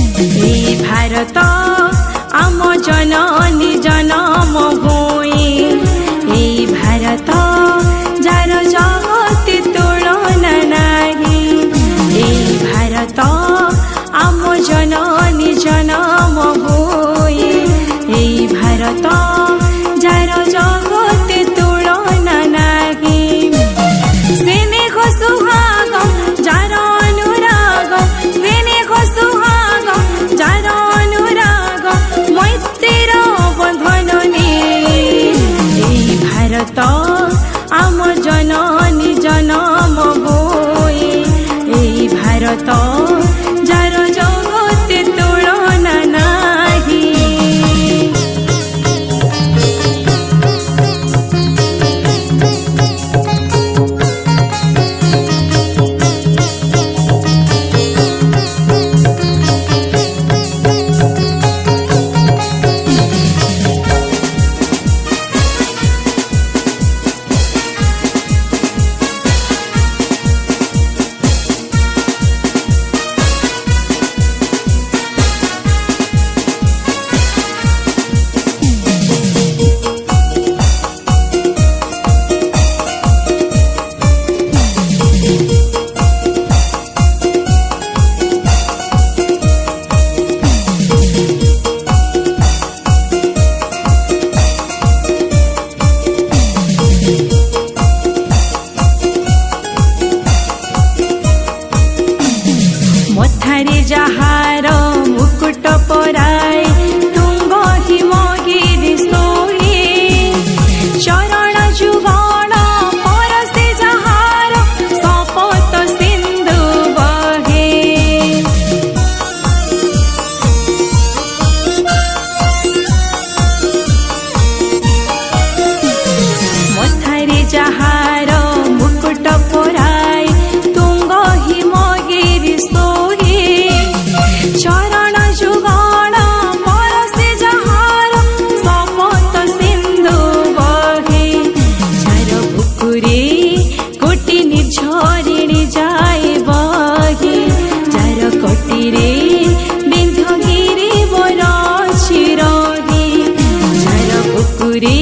भारत आम जननी जनम भूमि ए भारत जार जगति तुलना नाही ए भारत आम जननी जनम भूमि ए भारत जार जगति तुलना नाही स्नेह सुहाग जार अनुराग स्नेह सुहाग जार अनुराग मैत्रीर बंधन भारत आम जननी जनम भूमि ए भारत जार जगति तुलना नाही। मथारे जहार मुकुट पराय तुंग हिमगिरी सोहे चरण जुगण परसे जहार शपथ सिंधु बहे मथारे जहार मुकुट पराय तुंग हिमगिरी चरण जुगण परसे जहार शपथ सिंधु बहे जार बुकुरे कोटि निर्झरिणी जाए बहे जार कटिरे विंध्यगिरी बरछि रहे जार बुकुरे